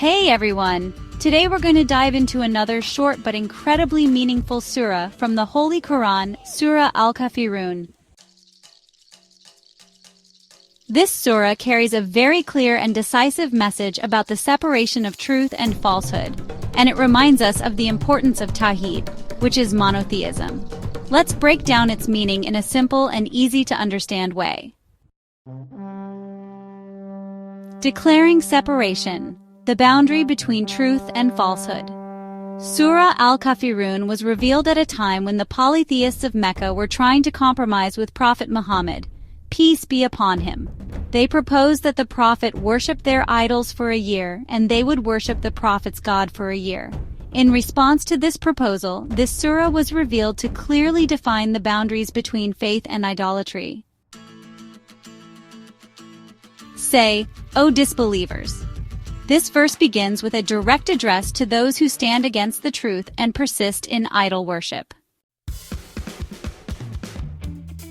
Hey everyone! Today we're going to dive into another short but incredibly meaningful surah from the Holy Quran, Surah Al-Kafirun. This surah carries a very clear and decisive message about the separation of truth and falsehood, and it reminds us of the importance of Tawheed, which is monotheism. Let's break down its meaning in a simple and easy-to-understand way. Declaring separation, the boundary between truth and falsehood. Surah Al-Kafirun was revealed at a time when the polytheists of Mecca were trying to compromise with Prophet Muhammad, peace be upon him. They proposed that the Prophet worship their idols for a year, and they would worship the Prophet's God for a year. In response to this proposal, this surah was revealed to clearly define the boundaries between faith and idolatry. Say, O disbelievers! This verse begins with a direct address to those who stand against the truth and persist in idol worship.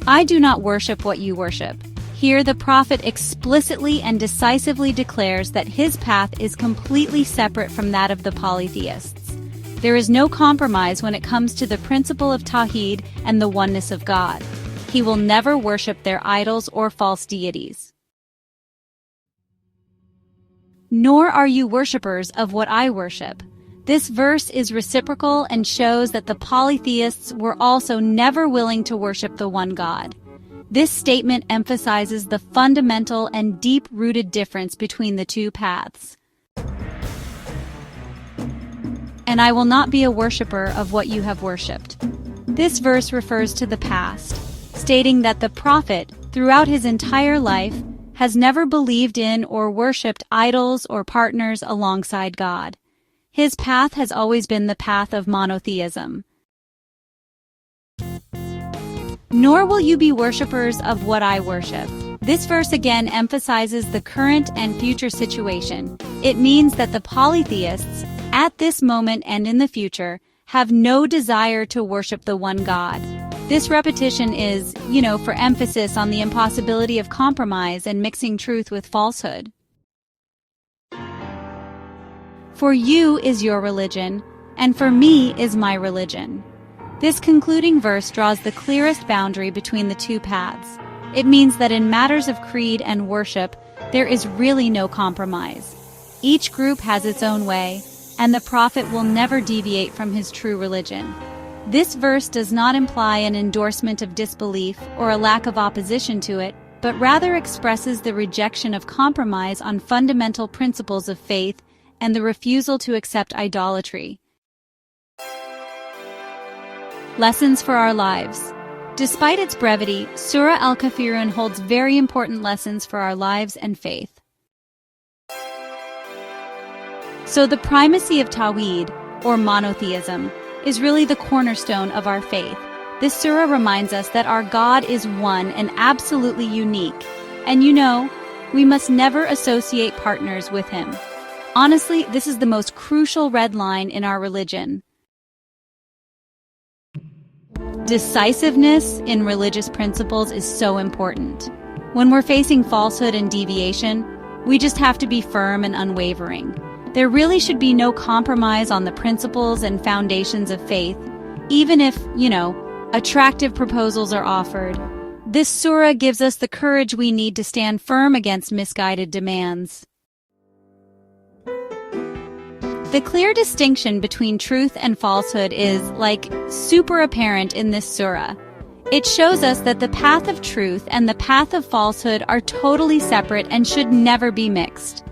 I do not worship what you worship. Here the Prophet explicitly and decisively declares that his path is completely separate from that of the polytheists. There is no compromise when it comes to the principle of Tawheed and the oneness of God. He will never worship their idols or false deities. Nor are you worshippers of what I worship. This verse is reciprocal and shows that the polytheists were also never willing to worship the one God. This statement emphasizes the fundamental and deep-rooted difference between the two paths. And I will not be a worshipper of what you have worshipped. This verse refers to the past, stating that the Prophet, throughout his entire life, has never believed in or worshipped idols or partners alongside God. His path has always been the path of monotheism. Nor will you be worshippers of what I worship. This verse again emphasizes the current and future situation. It means that the polytheists, at this moment and in the future, have no desire to worship the one God. This repetition is, for emphasis on the impossibility of compromise and mixing truth with falsehood. For you is your religion, and for me is my religion. This concluding verse draws the clearest boundary between the two paths. It means that in matters of creed and worship, there is really no compromise. Each group has its own way, and the Prophet will never deviate from his true religion. This verse does not imply an endorsement of disbelief or a lack of opposition to it, but rather expresses the rejection of compromise on fundamental principles of faith and the refusal to accept idolatry. Lessons for our lives. Despite its brevity, Surah Al-Kafirun holds very important lessons for our lives and faith. So the primacy of Tawheed, or monotheism, is really the cornerstone of our faith. This surah reminds us that our God is one and absolutely unique, and we must never associate partners with him. Honestly, this is the most crucial red line in our religion. Decisiveness in religious principles is so important. When we're facing falsehood and deviation, we just have to be firm and unwavering. There really should be no compromise on the principles and foundations of faith, even if, attractive proposals are offered. This surah gives us the courage we need to stand firm against misguided demands. The clear distinction between truth and falsehood is, super apparent in this surah. It shows us that the path of truth and the path of falsehood are totally separate and should never be mixed.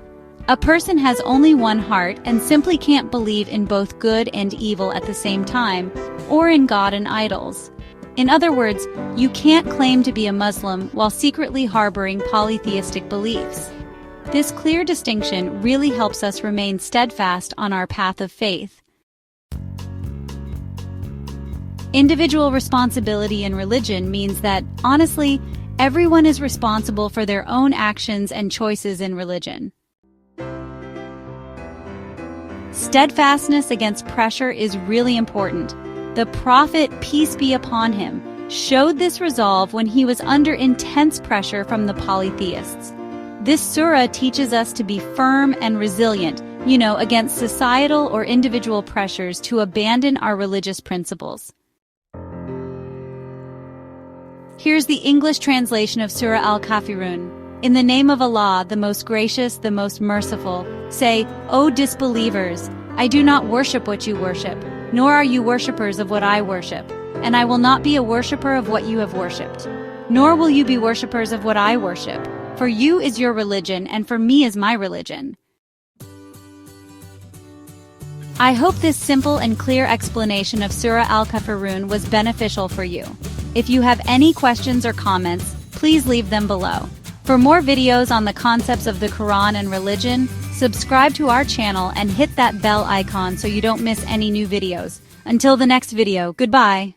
A person has only one heart and simply can't believe in both good and evil at the same time, or in God and idols. In other words, you can't claim to be a Muslim while secretly harboring polytheistic beliefs. This clear distinction really helps us remain steadfast on our path of faith. Individual responsibility in religion means that, honestly, everyone is responsible for their own actions and choices in religion. Steadfastness against pressure is really important. The Prophet, peace be upon him, showed this resolve when he was under intense pressure from the polytheists. This surah teaches us to be firm and resilient, against societal or individual pressures to abandon our religious principles. Here's the English translation of Surah Al-Kafirun. In the name of Allah, the most gracious, the most merciful, say, O disbelievers, I do not worship what you worship, nor are you worshippers of what I worship, and I will not be a worshipper of what you have worshipped. Nor will you be worshippers of what I worship, for you is your religion, and for me is my religion. I hope this simple and clear explanation of Surah Al-Kafirun was beneficial for you. If you have any questions or comments, please leave them below. For more videos on the concepts of the Quran and religion, subscribe to our channel and hit that bell icon so you don't miss any new videos. Until the next video, goodbye.